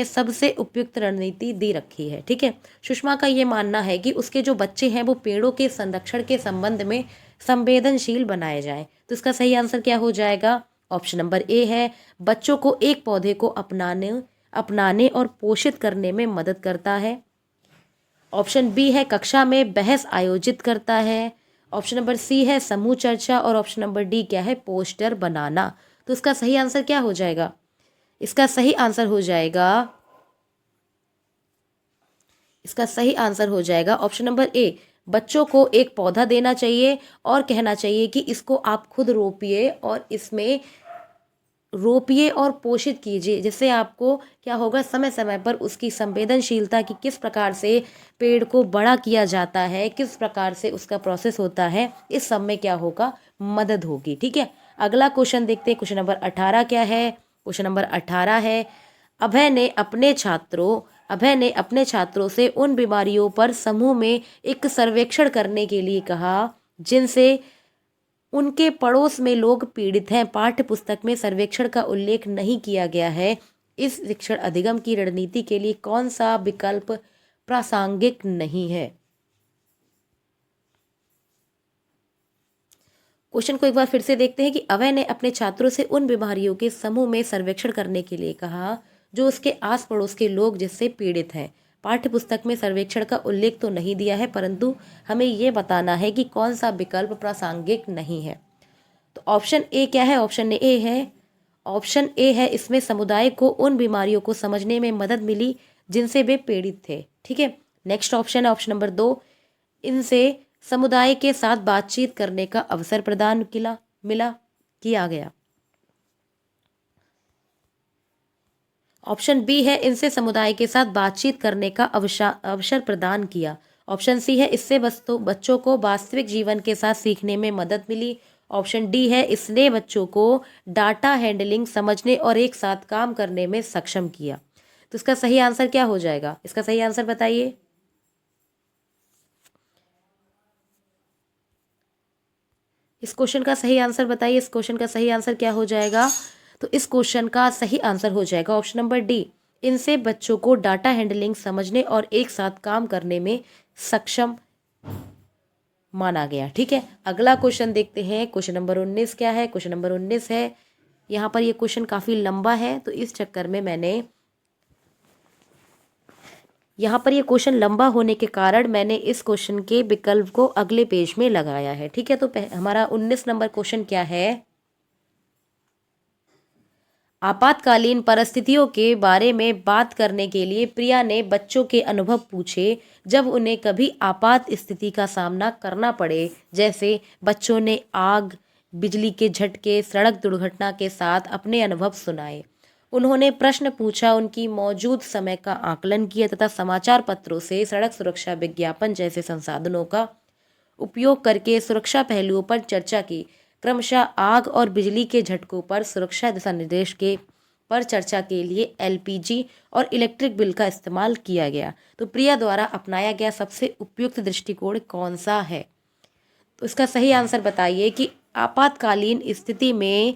सबसे उपयुक्त रणनीति दी रखी है? ठीक है, सुषमा का ये मानना है कि उसके जो बच्चे हैं वो पेड़ों के संरक्षण के संबंध में संवेदनशील बनाए जाएं। तो इसका सही आंसर क्या हो जाएगा? ऑप्शन नंबर ए है, बच्चों को एक पौधे को अपनाने और पोषित करने में मदद करता है। ऑप्शन बी है, कक्षा में बहस आयोजित करता है। ऑप्शन नंबर सी है, समूह चर्चा। और ऑप्शन नंबर डी क्या है? पोस्टर बनाना। तो इसका सही आंसर क्या हो जाएगा? इसका सही आंसर हो जाएगा, इसका सही आंसर हो जाएगा ऑप्शन नंबर ए, बच्चों को एक पौधा देना चाहिए और कहना चाहिए कि इसको आप खुद रोपिए और पोषित कीजिए, जिससे आपको क्या होगा, समय समय पर उसकी संवेदनशीलता की किस प्रकार से पेड़ को बड़ा किया जाता है, किस प्रकार से उसका प्रोसेस होता है, इस सब में क्या होगा, मदद होगी। ठीक है, अगला क्वेश्चन देखते हैं। क्वेश्चन नंबर 18 क्या है? क्वेश्चन नंबर 18 है, अभय ने अपने छात्रों से उन बीमारियों पर समूह में एक सर्वेक्षण करने के लिए कहा जिनसे उनके पड़ोस में लोग पीड़ित हैं। पाठ्य पुस्तक में सर्वेक्षण का उल्लेख नहीं किया गया है। इस शिक्षण अधिगम की रणनीति के लिए कौन सा विकल्प प्रासंगिक नहीं है? क्वेश्चन को एक बार फिर से देखते हैं कि अभय ने अपने छात्रों से उन बीमारियों के समूह में सर्वेक्षण करने के लिए कहा जो उसके आस पड़ोस के लोग जिससे पीड़ित हैं। पाठ्य पुस्तक में सर्वेक्षण का उल्लेख तो नहीं दिया है, परंतु हमें ये बताना है कि कौन सा विकल्प प्रासंगिक नहीं है। तो ऑप्शन ए क्या है? ऑप्शन ए है, ऑप्शन ए है, इसमें समुदाय को उन बीमारियों को समझने में मदद मिली जिनसे वे पीड़ित थे। ठीक है, नेक्स्ट ऑप्शन है ऑप्शन नंबर 2, इनसे समुदाय के साथ बातचीत करने का अवसर प्रदान किया गया। ऑप्शन बी है, इनसे समुदाय के साथ बातचीत करने का अवसर प्रदान किया। ऑप्शन सी है, इससे बच्चों को वास्तविक जीवन के साथ सीखने में मदद मिली। ऑप्शन डी है, इसने बच्चों को डाटा हैंडलिंग समझने और एक साथ काम करने में सक्षम किया। तो इसका सही आंसर क्या हो जाएगा? इसका सही आंसर बताइए। इस क्वेश्चन का सही आंसर बताइए। इस क्वेश्चन का सही आंसर क्या हो जाएगा? तो इस क्वेश्चन का सही आंसर हो जाएगा ऑप्शन नंबर डी, इनसे बच्चों को डाटा हैंडलिंग समझने और एक साथ काम करने में सक्षम माना गया। ठीक है, अगला क्वेश्चन देखते हैं। क्वेश्चन नंबर 19 क्या है? क्वेश्चन नंबर 19 है, यहाँ पर ये क्वेश्चन काफ़ी लंबा है तो इस चक्कर में मैंने यहाँ पर ये क्वेश्चन लंबा होने के कारण मैंने इस क्वेश्चन के विकल्प को अगले पेज में लगाया है। ठीक है, तो हमारा 19 नंबर क्वेश्चन क्या है? आपातकालीन परिस्थितियों के बारे में बात करने के लिए प्रिया ने बच्चों के अनुभव पूछे जब उन्हें कभी आपात स्थिति का सामना करना पड़े, जैसे बच्चों ने आग, बिजली के झटके, सड़क दुर्घटना के साथ अपने अनुभव सुनाए। उन्होंने प्रश्न पूछा, उनकी मौजूद समय का आकलन किया तथा समाचार पत्रों से सड़क सुरक्षा विज्ञापन जैसे संसाधनों का उपयोग करके सुरक्षा पहलुओं पर चर्चा की। क्रमशः आग और बिजली के झटकों पर सुरक्षा दिशा निर्देश के पर चर्चा के लिए एलपीजी और इलेक्ट्रिक बिल का इस्तेमाल किया गया। तो प्रिया द्वारा अपनाया गया सबसे उपयुक्त दृष्टिकोण कौन सा है? तो इसका सही आंसर बताइए कि आपातकालीन स्थिति में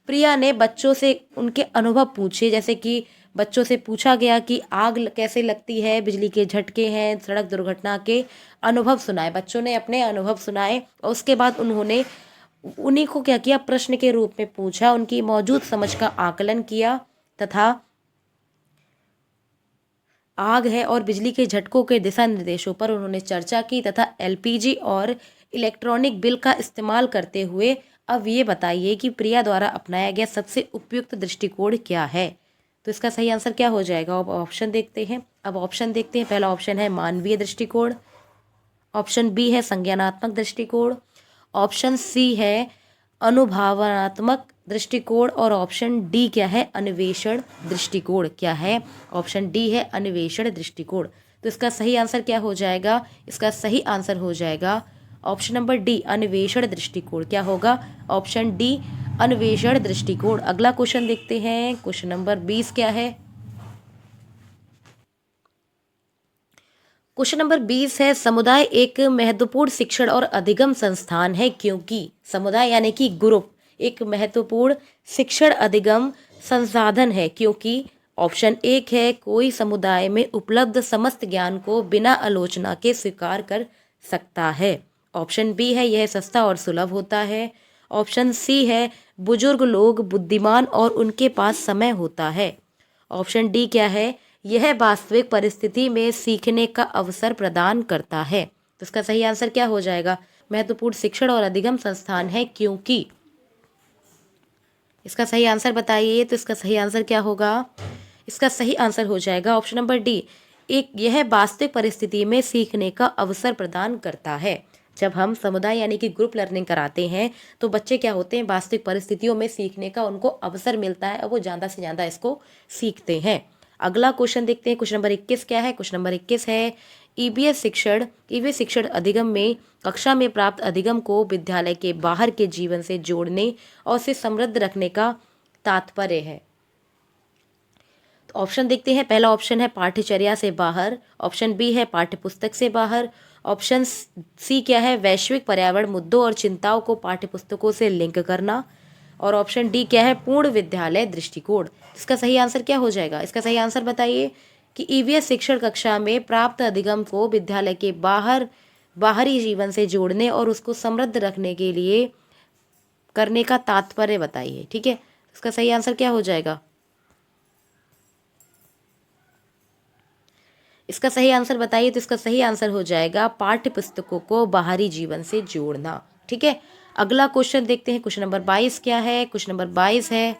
प्रिया ने बच्चों से उनके अनुभव पूछे, जैसे कि बच्चों से पूछा गया कि आग कैसे लगती है, बिजली के झटके हैं, सड़क दुर्घटना के अनुभव सुनाए। बच्चों ने अपने अनुभव सुनाए और उसके बाद उन्होंने उन्हीं को क्या किया, प्रश्न के रूप में पूछा, उनकी मौजूद समझ का आकलन किया तथा आग है और बिजली के झटकों के दिशा निर्देशों पर उन्होंने चर्चा की तथा एलपीजी और इलेक्ट्रॉनिक बिल का इस्तेमाल करते हुए अब ये बताइए कि प्रिया द्वारा अपनाया गया सबसे उपयुक्त दृष्टिकोण क्या है? तो इसका सही आंसर क्या हो जाएगा? अब ऑप्शन देखते हैं। पहला ऑप्शन है मानवीय दृष्टिकोण, ऑप्शन बी है संज्ञानात्मक दृष्टिकोण, ऑप्शन सी है अनुभवात्मक दृष्टिकोण और ऑप्शन डी क्या है? अन्वेषण दृष्टिकोण। क्या है? ऑप्शन डी है अन्वेषण दृष्टिकोण। तो इसका सही आंसर क्या हो जाएगा? इसका सही आंसर हो जाएगा ऑप्शन नंबर डी, अन्वेषण दृष्टिकोण। क्या होगा? ऑप्शन डी, अन्वेषण दृष्टिकोण। अगला क्वेश्चन देखते हैं। क्वेश्चन नंबर 20 क्या है? क्वेश्चन नंबर 20 है, समुदाय एक महत्वपूर्ण शिक्षण और अधिगम संस्थान है क्योंकि। समुदाय यानी कि ग्रुप एक महत्वपूर्ण शिक्षण अधिगम संसाधन है क्योंकि। ऑप्शन एक है, कोई समुदाय में उपलब्ध समस्त ज्ञान को बिना आलोचना के स्वीकार कर सकता है। ऑप्शन बी है, यह सस्ता और सुलभ होता है। ऑप्शन सी है, बुजुर्ग लोग बुद्धिमान और उनके पास समय होता है। ऑप्शन डी क्या है? यह वास्तविक परिस्थिति में सीखने का अवसर प्रदान करता है। तो इसका सही आंसर क्या हो जाएगा? महत्वपूर्ण शिक्षण और अधिगम संस्थान है क्योंकि। इसका सही आंसर बताइए। तो इसका सही आंसर क्या होगा? इसका सही आंसर हो जाएगा ऑप्शन नंबर डी, यह वास्तविक परिस्थिति में सीखने का अवसर प्रदान करता है। जब हम समुदाय यानी कि ग्रुप लर्निंग कराते हैं तो बच्चे क्या होते हैं, वास्तविक परिस्थितियों में सीखने का उनको अवसर मिलता है और वो ज़्यादा से ज़्यादा इसको सीखते हैं। अगला क्वेश्चन देखते हैं। क्वेश्चन नंबर 21 क्या है? क्वेश्चन नंबर 21 है, ईवीएस शिक्षण अधिगम में कक्षा में प्राप्त अधिगम को विद्यालय के बाहर के जीवन से जोड़ने और उसे समृद्ध रखने का तात्पर्य है। तो ऑप्शन देखते हैं। पहला ऑप्शन है पाठ्यचर्या से बाहर, ऑप्शन बी है पाठ्यपुस्तक से बाहर, ऑप्शन सी क्या है? वैश्विक पर्यावरण मुद्दों और चिंताओं को पाठ्यपुस्तकों से लिंक करना, और ऑप्शन डी क्या है? पूर्ण विद्यालय दृष्टिकोण। इसका सही आंसर क्या हो जाएगा? इसका सही आंसर बताइए कि ईवीएस शिक्षण कक्षा में प्राप्त अधिगम को विद्यालय के बाहरी जीवन से जोड़ने और उसको समृद्ध रखने के लिए करने का तात्पर्य बताइए। ठीक है, इसका सही आंसर क्या हो जाएगा? इसका सही आंसर बताइए। तो इसका सही आंसर हो जाएगा पाठ्य पुस्तकों को बाहरी जीवन से जोड़ना। ठीक है, अगला क्वेश्चन देखते हैं। क्वेश्चन नंबर 22 क्या है? क्वेश्चन नंबर 22 है,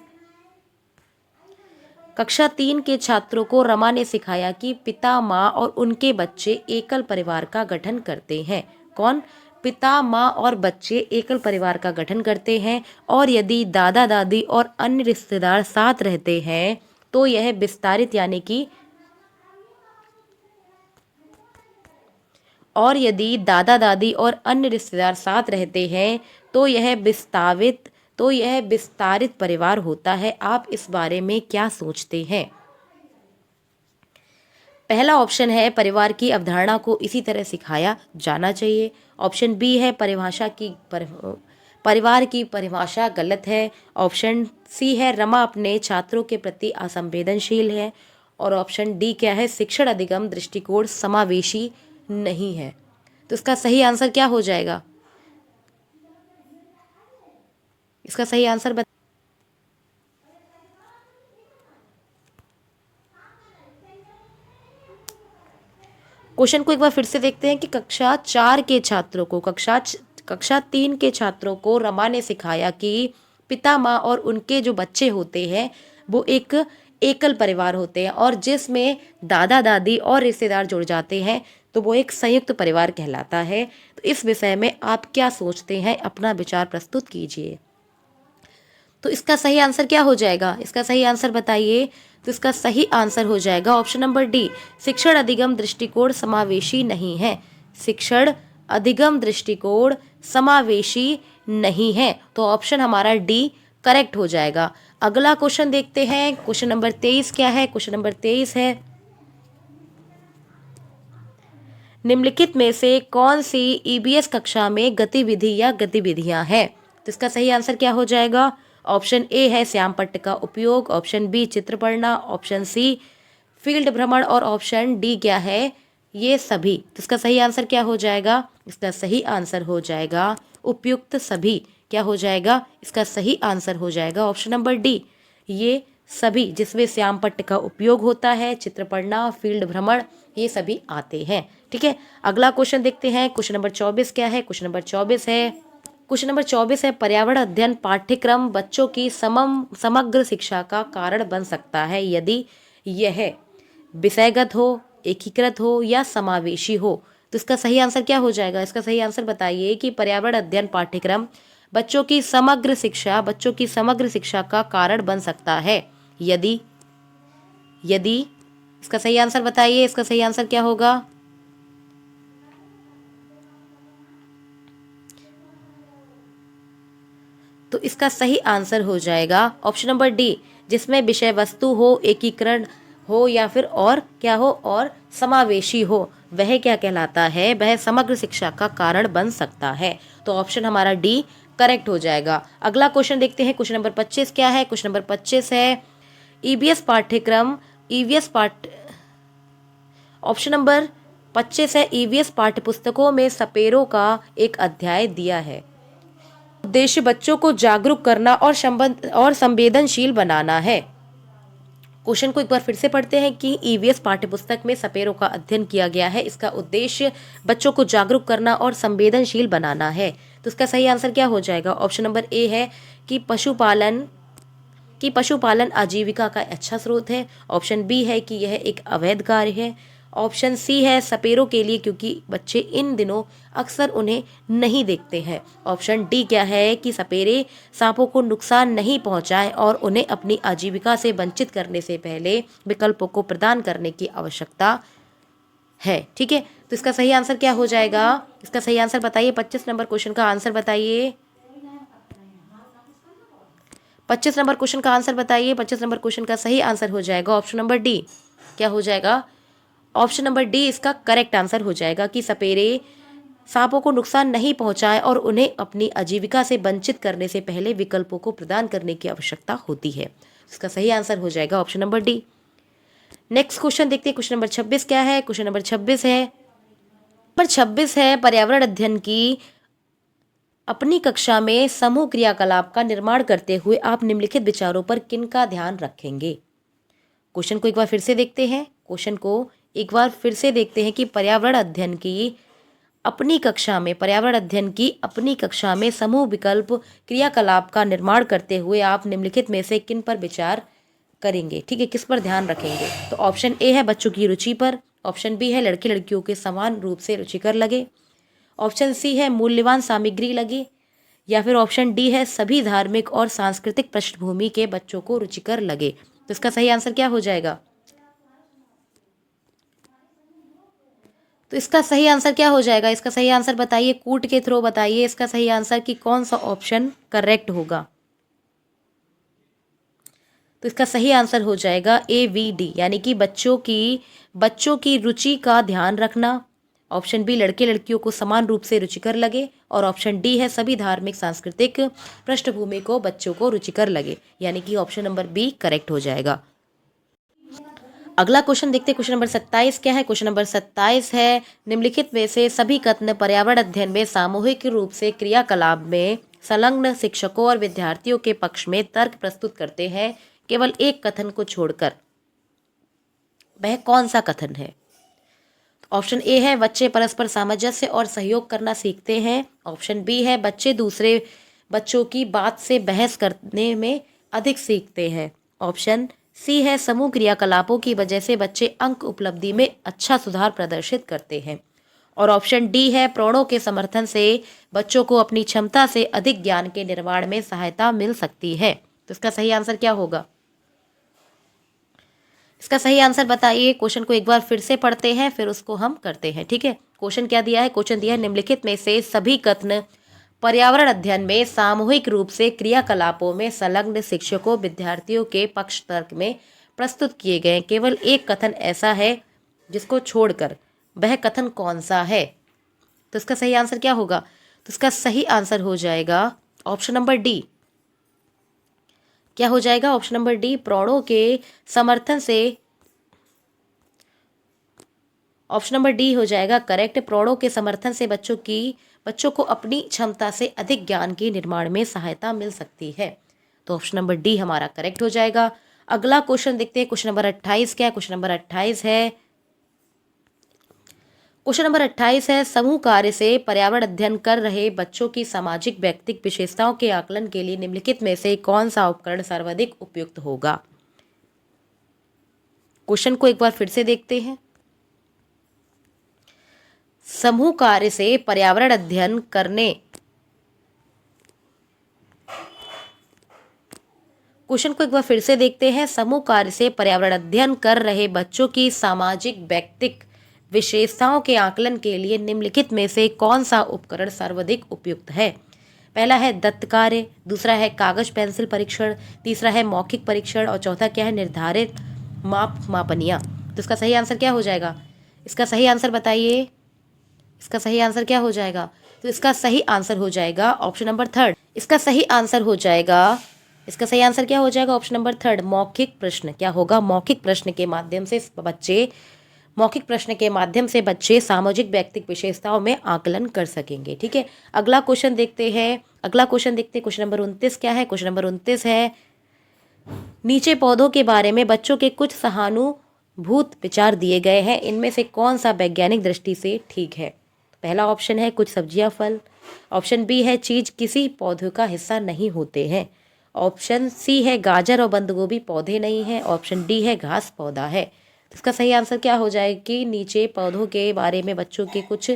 कक्षा 3 के छात्रों को रमा ने सिखाया कि पिता माँ और उनके बच्चे एकल परिवार का गठन करते हैं। कौन? पिता माँ और बच्चे एकल परिवार का गठन करते हैं, और यदि दादा दादी और अन्य रिश्तेदार साथ रहते हैं तो यह विस्तारित यानी कि और यदि दादा दादी और अन्य रिश्तेदार साथ रहते हैं तो यह विस्तारित परिवार होता है। आप इस बारे में क्या सोचते हैं? पहला ऑप्शन है परिवार की अवधारणा को इसी तरह सिखाया जाना चाहिए। ऑप्शन बी है परिवार की परिभाषा गलत है। ऑप्शन सी है रमा अपने छात्रों के प्रति असंवेदनशील है। और ऑप्शन डी क्या है? शिक्षण अधिगम दृष्टिकोण समावेशी नहीं है। तो इसका सही आंसर क्या हो जाएगा? इसका सही आंसर क्वेश्चन को एक बार फिर से देखते हैं कि कक्षा 3 के छात्रों को रमा ने सिखाया कि पिता माँ और उनके जो बच्चे होते हैं वो एक एकल परिवार होते हैं, और जिसमें दादा दादी और रिश्तेदार जुड़ जाते हैं तो वो एक संयुक्त परिवार कहलाता है। तो इस विषय में आप क्या सोचते हैं? अपना विचार प्रस्तुत कीजिए। तो इसका सही आंसर क्या हो जाएगा? इसका सही आंसर बताइए। तो इसका सही आंसर हो जाएगा ऑप्शन नंबर डी, शिक्षण अधिगम दृष्टिकोण समावेशी नहीं है। शिक्षण अधिगम दृष्टिकोण समावेशी नहीं है, तो ऑप्शन हमारा डी करेक्ट हो जाएगा। अगला क्वेश्चन देखते हैं। क्वेश्चन नंबर 23 क्या है? क्वेश्चन नंबर 23 है, निम्नलिखित में से कौन सी ईबीएस कक्षा में गतिविधि या गतिविधियां हैं? तो इसका सही आंसर क्या हो जाएगा? ऑप्शन ए है श्याम पट्ट का उपयोग, ऑप्शन बी चित्र पढ़ना, ऑप्शन सी फील्ड भ्रमण, और ऑप्शन डी क्या है? ये सभी। तो इसका सही आंसर क्या हो जाएगा? इसका सही आंसर हो जाएगा उपयुक्त सभी। क्या हो जाएगा? इसका सही आंसर हो जाएगा ऑप्शन नंबर डी, ये सभी, जिसमें श्याम पट्ट का उपयोग होता है, चित्र पढ़ना, फील्ड भ्रमण, ये सभी आते हैं। ठीक है, अगला क्वेश्चन देखते हैं। क्वेश्चन नंबर 24 क्या है? क्वेश्चन नंबर 24 है, पर्यावरण अध्ययन पाठ्यक्रम बच्चों की समग्र शिक्षा का कारण बन सकता है यदि यह विषयगत हो, एकीकृत हो या समावेशी हो। तो इसका सही आंसर क्या हो जाएगा? इसका सही आंसर बताइए कि पर्यावरण अध्ययन पाठ्यक्रम बच्चों की समग्र शिक्षा का कारण बन सकता है यदि इसका सही आंसर बताइए। इसका सही आंसर क्या होगा? तो इसका सही आंसर हो जाएगा ऑप्शन नंबर डी, जिसमें विषय वस्तु हो, एकीकरण हो या फिर और क्या हो, और समावेशी हो, वह क्या कहलाता है? वह समग्र शिक्षा का कारण बन सकता है। तो ऑप्शन हमारा डी करेक्ट हो जाएगा। अगला क्वेश्चन देखते हैं। क्वेश्चन नंबर 25 क्या है? क्वेश्चन नंबर 25 है, ऑप्शन नंबर 25 है, ईवीएस पाठ्यपुस्तकों में सपेरों का एक अध्याय दिया है। उद्देश्य बच्चों को जागरूक करना और संवेदनशील बनाना है। क्वेश्चन को एक बार फिर से पढ़ते हैं कि ईवीएस पाठ्यपुस्तक में सपेरों का अध्ययन किया गया है, इसका उद्देश्य बच्चों को जागरूक करना और संवेदनशील बनाना है। तो इसका सही आंसर क्या हो जाएगा? ऑप्शन नंबर ए है कि पशुपालन आजीविका का अच्छा स्रोत है। ऑप्शन बी है कि यह एक अवैध कार्य है। ऑप्शन सी है सपेरों के लिए क्योंकि बच्चे इन दिनों अक्सर उन्हें नहीं देखते हैं। ऑप्शन डी क्या है कि सपेरे सांपों को नुकसान नहीं पहुंचाएं और उन्हें अपनी आजीविका से वंचित करने से पहले विकल्पों को प्रदान करने की आवश्यकता है। ठीक है, तो इसका सही आंसर क्या हो जाएगा? इसका सही आंसर बताइए। 25 नंबर क्वेश्चन का आंसर बताइए। 25 नंबर क्वेश्चन का आंसर बताइए। 25 नंबर क्वेश्चन का सही आंसर हो जाएगा ऑप्शन नंबर डी। क्या हो जाएगा? ऑप्शन नंबर डी इसका करेक्ट आंसर हो जाएगा कि सपेरे सांपों को नुकसान नहीं पहुंचाए और उन्हें अपनी आजीविका से वंचित करने से पहले विकल्पों को प्रदान करने की आवश्यकता होती है। इसका सही आंसर हो जाएगा option number D. Next question देखते हैं। क्वेश्चन नंबर 26 क्या है? क्वेश्चन नंबर 26 है पर्यावरण अध्ययन की अपनी कक्षा में समूह क्रियाकलाप का निर्माण करते हुए आप निम्नलिखित विचारों पर किन का ध्यान रखेंगे? क्वेश्चन को एक बार फिर से देखते हैं कि पर्यावरण अध्ययन की अपनी कक्षा में समूह विकल्प क्रियाकलाप का निर्माण करते हुए आप निम्नलिखित में से किन पर विचार करेंगे, ठीक है, किस पर ध्यान रखेंगे? तो ऑप्शन ए है बच्चों की रुचि पर, ऑप्शन बी है लड़के लड़कियों के समान रूप से रुचिकर लगे, ऑप्शन सी है मूल्यवान सामग्री लगे, या फिर ऑप्शन डी है सभी धार्मिक और सांस्कृतिक पृष्ठभूमि के बच्चों को रुचिकर लगे। तो इसका सही आंसर क्या हो जाएगा? तो इसका सही आंसर क्या हो जाएगा? इसका सही आंसर बताइए, कूट के थ्रू बताइए इसका सही आंसर कि कौन सा ऑप्शन करेक्ट होगा। तो इसका सही आंसर हो जाएगा AVD, यानी कि बच्चों की रुचि का ध्यान रखना। ऑप्शन बी लड़के लड़कियों को समान रूप से रुचिकर लगे, और ऑप्शन डी है सभी धार्मिक सांस्कृतिक पृष्ठभूमि को बच्चों को रुचिकर लगे, यानी कि ऑप्शन नंबर बी करेक्ट हो जाएगा। अगला क्वेश्चन देखते हैं, क्वेश्चन नंबर 27 क्या है? क्वेश्चन नंबर 27 है, निम्नलिखित में से सभी कथन पर्यावरण अध्ययन में सामूहिक रूप से क्रियाकलाप में संलग्न शिक्षकों और विद्यार्थियों के पक्ष में तर्क प्रस्तुत करते हैं, केवल एक कथन को छोड़कर। वह कौन सा कथन है? ऑप्शन ए है बच्चे परस्पर सामंजस्य और सहयोग करना सीखते हैं, ऑप्शन बी है बच्चे दूसरे बच्चों की बात से बहस करने में अधिक सीखते हैं, ऑप्शन सी है समूह क्रियाकलापों की वजह से बच्चे अंक उपलब्धि में अच्छा सुधार प्रदर्शित करते हैं, और ऑप्शन डी है प्रणों के समर्थन से बच्चों को अपनी क्षमता से अधिक ज्ञान के निर्माण में सहायता मिल सकती है। तो इसका सही आंसर क्या होगा? इसका सही आंसर बताइए। क्वेश्चन को एक बार फिर से पढ़ते हैं, फिर उसको हम करते हैं, ठीक है। क्वेश्चन क्या दिया है? क्वेश्चन दिया है निम्नलिखित में से सभी कथन पर्यावरण अध्ययन में सामूहिक रूप से क्रियाकलापों में संलग्न शिक्षकों विद्यार्थियों के पक्ष तर्क में प्रस्तुत किए गए, केवल एक कथन ऐसा है जिसको छोड़कर, वह कथन कौन सा है? तो इसका सही आंसर क्या होगा? तो इसका सही आंसर हो जाएगा ऑप्शन नंबर डी। क्या हो जाएगा? ऑप्शन नंबर डी, प्रणों के समर्थन से। ऑप्शन नंबर डी हो जाएगा करेक्ट। प्रणों के समर्थन से बच्चों को अपनी क्षमता से अधिक ज्ञान के निर्माण में सहायता मिल सकती है। तो ऑप्शन नंबर डी हमारा करेक्ट हो जाएगा। अगला क्वेश्चन देखते हैं, क्वेश्चन नंबर 28 क्या है? क्वेश्चन नंबर 28 है, क्वेश्चन नंबर 28 है, समूह कार्य से पर्यावरण अध्ययन कर रहे बच्चों की सामाजिक व्यक्तिक विशेषताओं के आकलन के लिए निम्नलिखित में से कौन सा उपकरण सर्वाधिक उपयुक्त होगा? क्वेश्चन को एक बार फिर से देखते हैं। समूह कार्य से पर्यावरण अध्ययन करने, क्वेश्चन को एक बार फिर से देखते हैं। समूह कार्य से पर्यावरण अध्ययन कर रहे बच्चों की सामाजिक व्यक्तिक विशेषताओं के आकलन के लिए निम्नलिखित में से कौन सा उपकरण सर्वाधिक उपयुक्त है? पहला है दत्त कार्य, दूसरा है कागज पेंसिल परीक्षण, तीसरा है मौखिक परीक्षण, और चौथा क्या है? निर्धारित मापनियां। तो इसका सही आंसर क्या हो जाएगा? इसका सही आंसर बताइए। इसका सही आंसर क्या हो जाएगा? तो इसका सही आंसर हो जाएगा ऑप्शन नंबर थर्ड। इसका सही आंसर हो जाएगा, इसका सही आंसर क्या हो जाएगा? ऑप्शन नंबर थर्ड, मौखिक प्रश्न। क्या होगा? मौखिक प्रश्न के माध्यम से बच्चे सामाजिक व्यक्तिक विशेषताओं में आकलन कर सकेंगे, ठीक है। अगला क्वेश्चन देखते हैं, क्वेश्चन नंबर 29 क्या है? क्वेश्चन नंबर 29 है, नीचे पौधों के बारे में बच्चों के कुछ सहानुभूत विचार दिए गए हैं, इनमें से कौन सा वैज्ञानिक दृष्टि से ठीक है? पहला ऑप्शन है कुछ सब्जियां फल, ऑप्शन बी है चीज किसी पौधे का हिस्सा नहीं होते हैं, ऑप्शन सी है गाजर और बंद गोभी पौधे नहीं है, ऑप्शन डी है घास पौधा है। तो इसका सही आंसर क्या हो जाएगा कि नीचे पौधों के बारे में बच्चों के कुछ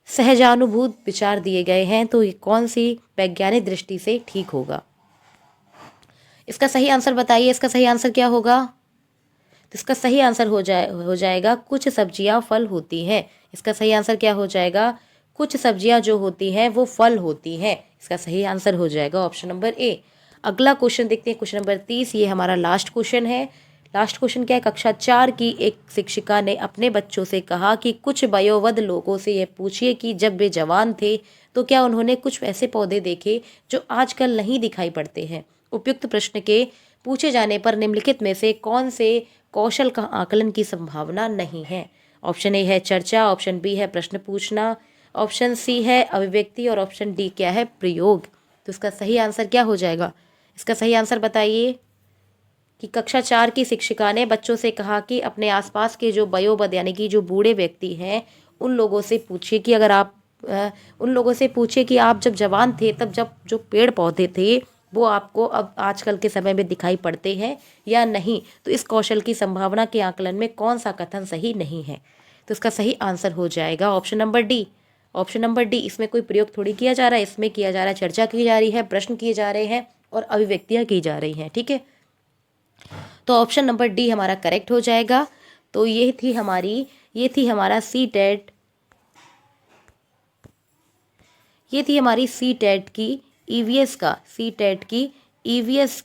सहजानुभूत विचार दिए गए हैं, तो ये कौन सी वैज्ञानिक दृष्टि से ठीक होगा? इसका सही आंसर बताइए। इसका सही आंसर क्या होगा? तो इसका सही आंसर हो जाएगा कुछ सब्जियां फल होती हैं। इसका सही आंसर क्या हो जाएगा? कुछ सब्जियां जो होती हैं वो फल होती हैं। इसका सही आंसर हो जाएगा ऑप्शन नंबर ए। अगला क्वेश्चन देखते हैं, क्वेश्चन नंबर 30। ये हमारा लास्ट क्वेश्चन है। लास्ट क्वेश्चन क्या है? कक्षा 4 की एक शिक्षिका ने अपने बच्चों से कहा कि कुछ वयोवृद्ध लोगों से यह पूछिए कि जब वे जवान थे तो क्या उन्होंने कुछ ऐसे पौधे देखे जो आजकल नहीं दिखाई पड़ते हैं। उपयुक्त प्रश्न के पूछे जाने पर निम्नलिखित में से कौन से कौशल का आकलन की संभावना नहीं है? ऑप्शन ए है चर्चा, ऑप्शन बी है प्रश्न पूछना, ऑप्शन सी है अभिव्यक्ति, और ऑप्शन डी क्या है? प्रयोग। तो इसका सही आंसर क्या हो जाएगा? इसका सही आंसर बताइए। कि कक्षा 4 की शिक्षिका ने बच्चों से कहा कि अपने आसपास के जो वयोवृद्ध यानी कि जो बूढ़े व्यक्ति हैं उन लोगों से पूछिए कि आप जब जवान थे तब जब जो पेड़ पौधे थे वो आपको अब आजकल के समय में दिखाई पड़ते हैं या नहीं। तो इस कौशल की संभावना के आकलन में कौन सा कथन सही नहीं है? तो इसका सही आंसर हो जाएगा option number D. Option number D, इसमें कोई प्रयोग थोड़ी किया जा रहा है, इसमें किया जा रहा है, चर्चा की जा रही है, प्रश्न किए जा रहे हैं और अभिव्यक्तियां की जा रही हैं। ठीक है, तो ऑप्शन नंबर डी हमारा करेक्ट हो जाएगा। तो ये थी हमारा सी टेट, ये थी हमारी सी टेट की ईवीएस का, सी टेट की ईवीएस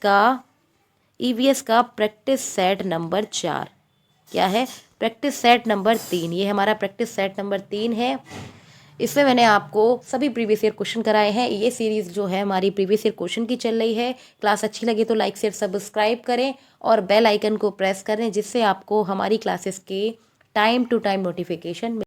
का प्रैक्टिस सेट नंबर 4। क्या है? Practice set number 3। ये हमारा प्रैक्टिस सेट नंबर 3 है। इसमें मैंने आपको सभी प्रीवियस ईयर क्वेश्चन कराए हैं। ये सीरीज़ जो है हमारी प्रीवियस ईयर क्वेश्चन की चल रही है। क्लास अच्छी लगे तो लाइक शेयर सब्सक्राइब करें और बेल आइकन को प्रेस करें, जिससे आपको हमारी क्लासेस के टाइम टू टाइम नोटिफिकेशन